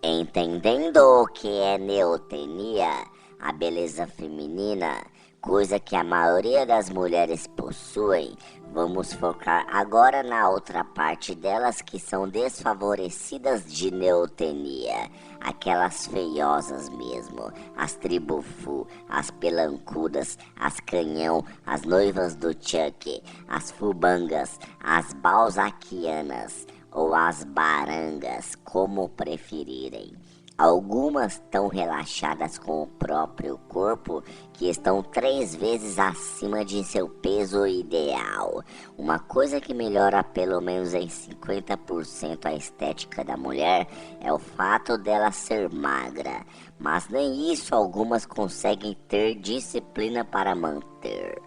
Entendendo o que é neotenia, a beleza feminina, coisa que a maioria das mulheres possuem, vamos focar agora na outra parte delas que são desfavorecidas de neotenia, aquelas feiosas mesmo, as tribufu, as pelancudas, as canhão, as noivas do Chuck, as fubangas, as balzaquianas ou as barangas, como preferirem. Algumas tão relaxadas com o próprio corpo que estão 3 vezes acima de seu peso ideal. Uma coisa que melhora pelo menos em 50% a estética da mulher é o fato dela ser magra, mas nem isso algumas conseguem ter disciplina para manter.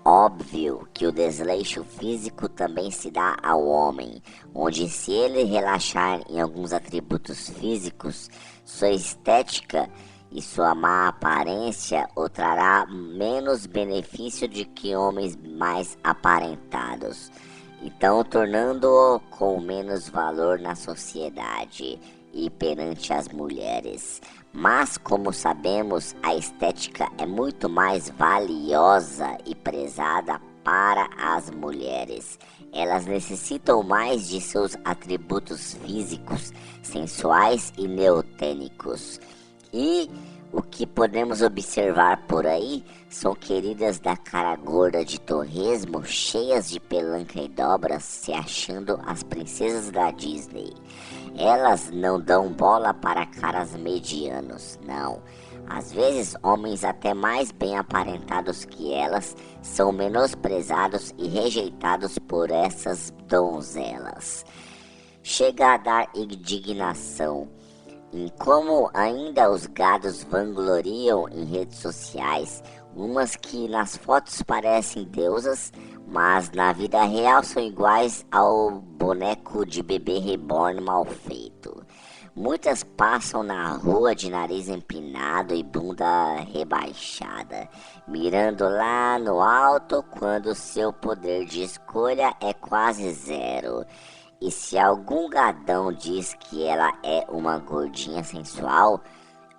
Óbvio que o desleixo físico também se dá ao homem, onde se ele relaxar em alguns atributos físicos, sua estética e sua má aparência o trará menos benefício de que homens mais aparentados, então tornando-o com menos valor na sociedade e perante as mulheres. Mas, como sabemos, a estética é muito mais valiosa e prezada para as mulheres. Elas necessitam mais de seus atributos físicos, sensuais e neotênicos. E o que podemos observar por aí são queridas da cara gorda de torresmo, cheias de pelanca e dobras, se achando as princesas da Disney. Elas não dão bola para caras medianos, não. Às vezes, homens até mais bem aparentados que elas são menosprezados e rejeitados por essas donzelas. Chega a dar indignação em como ainda os gados vangloriam em redes sociais umas que nas fotos parecem deusas, mas na vida real são iguais ao boneco de bebê reborn mal feito. Muitas passam na rua de nariz empinado e bunda rebaixada, mirando lá no alto quando seu poder de escolha é quase zero. E se algum gadão diz que ela é uma gordinha sensual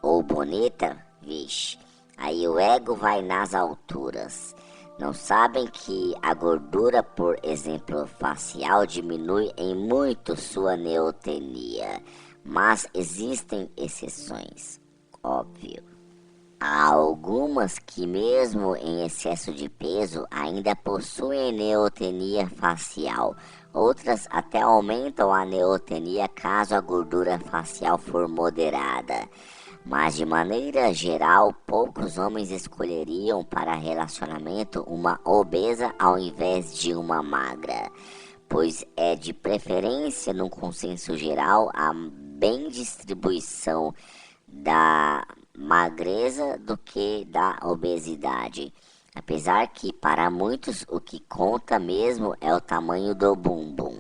ou bonita, vixe, aí o ego vai nas alturas. Não sabem que a gordura, por exemplo, facial diminui em muito sua neotenia, mas existem exceções, óbvio. Há algumas que mesmo em excesso de peso ainda possuem neotenia facial. Outras até aumentam a neotenia caso a gordura facial for moderada. Mas de maneira geral, poucos homens escolheriam para relacionamento uma obesa ao invés de uma magra, pois é de preferência no consenso geral a bem distribuição da magreza do que da obesidade, apesar que para muitos o que conta mesmo é o tamanho do bumbum.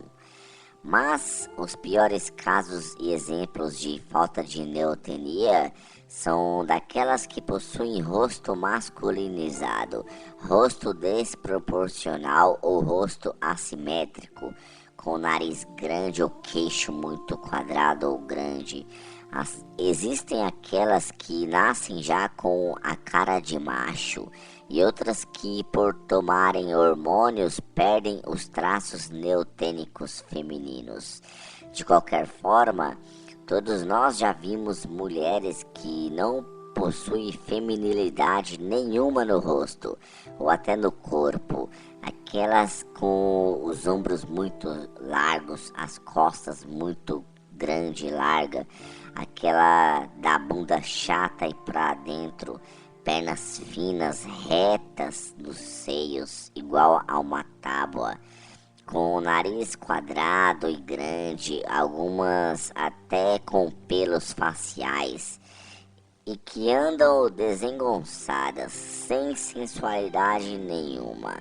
Mas os piores casos e exemplos de falta de neotenia são daquelas que possuem rosto masculinizado, rosto desproporcional ou rosto assimétrico, com nariz grande ou queixo muito quadrado ou grande. Existem aquelas que nascem já com a cara de macho e outras que, por tomarem hormônios, perdem os traços neotênicos femininos. De qualquer forma, todos nós já vimos mulheres que não possuem feminilidade nenhuma no rosto ou até no corpo. Aquelas com os ombros muito largos, as costas muito grande e larga, aquela da bunda chata e pra dentro, pernas finas, retas nos seios, igual a uma tábua, com o nariz quadrado e grande, algumas até com pelos faciais, e que andam desengonçadas, sem sensualidade nenhuma.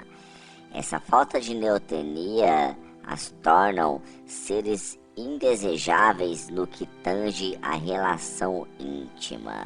Essa falta de neotenia as tornam seres indesejáveis no que tange a relação íntima.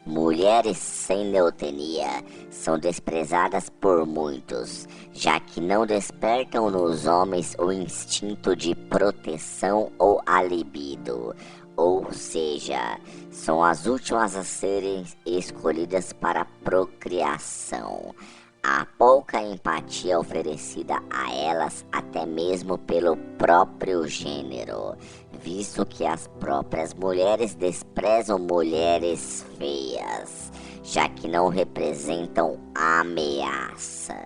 Mulheres sem neotenia são desprezadas por muitos, já que não despertam nos homens o instinto de proteção ou a libido, ou seja, são as últimas a serem escolhidas para a procriação. Há pouca empatia oferecida a elas até mesmo pelo próprio gênero, visto que as próprias mulheres desprezam mulheres feias, já que não representam ameaça.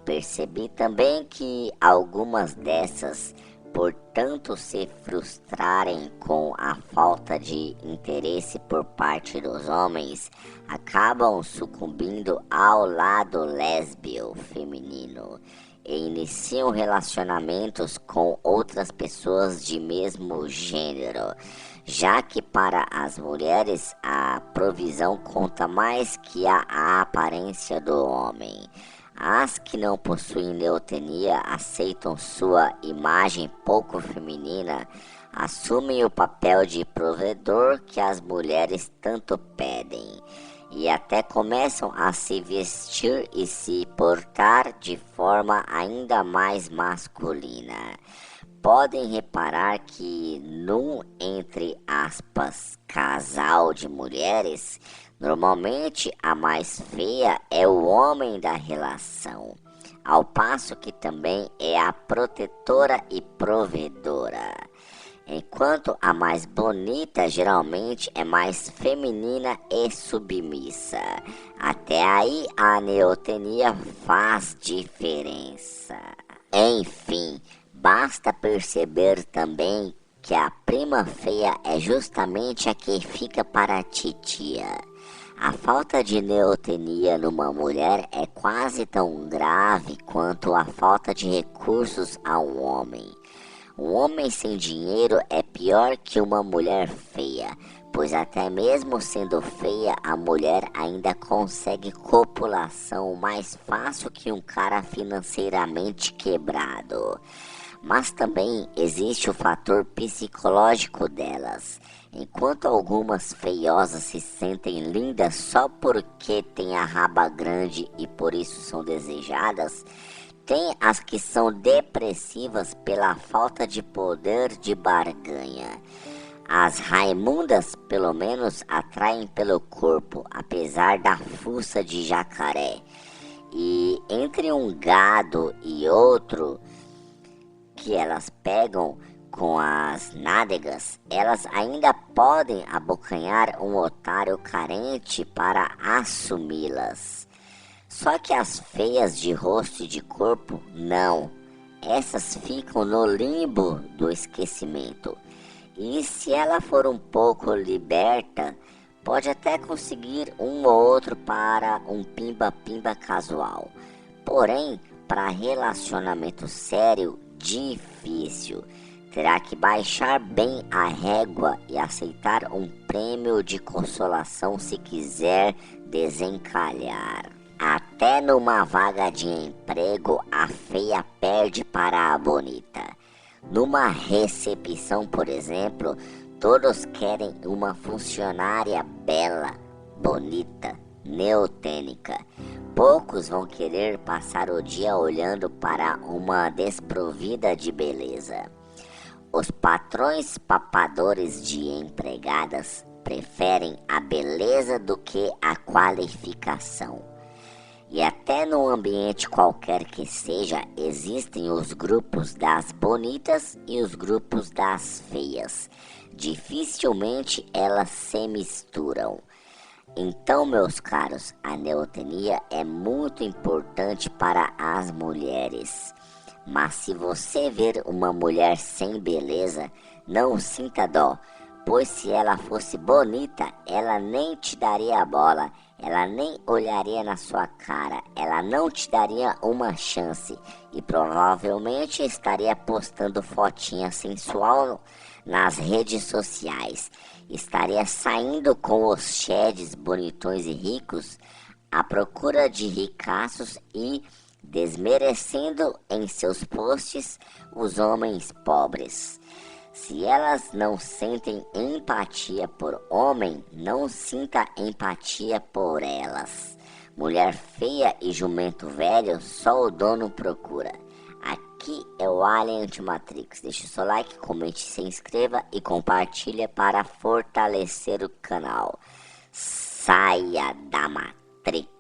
Percebi também que algumas dessas, por tanto se frustrarem com a falta de interesse por parte dos homens, acabam sucumbindo ao lado lésbio feminino e iniciam relacionamentos com outras pessoas de mesmo gênero, já que para as mulheres a provisão conta mais que a aparência do homem. As que não possuem neotenia aceitam sua imagem pouco feminina, assumem o papel de provedor que as mulheres tanto pedem e até começam a se vestir e se portar de forma ainda mais masculina. Podem reparar que num, entre aspas, casal de mulheres, normalmente a mais feia é o homem da relação, ao passo que também é a protetora e provedora, enquanto a mais bonita geralmente é mais feminina e submissa. Até aí a neotenia faz diferença. Enfim, basta perceber também que a prima feia é justamente a que fica para a titia. A falta de neotenia numa mulher é quase tão grave quanto a falta de recursos a um homem. Um homem sem dinheiro é pior que uma mulher feia, pois até mesmo sendo feia, a mulher ainda consegue copulação mais fácil que um cara financeiramente quebrado. Mas também existe o fator psicológico delas. Enquanto algumas feiosas se sentem lindas só porque têm a raba grande e por isso são desejadas, tem as que são depressivas pela falta de poder de barganha. As Raimundas, pelo menos, atraem pelo corpo, apesar da fuça de jacaré. E entre um gado e outro que elas pegam com as nádegas, elas ainda podem abocanhar um otário carente para assumi-las. Só que as feias de rosto e de corpo, não. Essas ficam no limbo do esquecimento. E se ela for um pouco liberta, pode até conseguir um ou outro para um pimba-pimba casual. Porém, para relacionamento sério, difícil. Terá que baixar bem a régua e aceitar um prêmio de consolação se quiser desencalhar. Até numa vaga de emprego, a feia perde para a bonita. Numa recepção, por exemplo, todos querem uma funcionária bela, bonita, neotênica. Poucos vão querer passar o dia olhando para uma desprovida de beleza. Os patrões papadores de empregadas preferem a beleza do que a qualificação. E até num ambiente qualquer que seja, existem os grupos das bonitas e os grupos das feias. Dificilmente elas se misturam. Então, meus caros, a neotenia é muito importante para as mulheres. Mas se você ver uma mulher sem beleza, não sinta dó, pois se ela fosse bonita, ela nem te daria bola, ela nem olharia na sua cara, ela não te daria uma chance e provavelmente estaria postando fotinha sensual nas redes sociais, estaria saindo com os sheds bonitões e ricos à procura de ricaços e desmerecendo em seus posts os homens pobres. Se elas não sentem empatia por homem, não sinta empatia por elas. Mulher feia e jumento velho, só o dono procura. Aqui é o Alien Ultimatrix. Deixe o seu like, comente, se inscreva e compartilhe para fortalecer o canal. Saia da Matrix.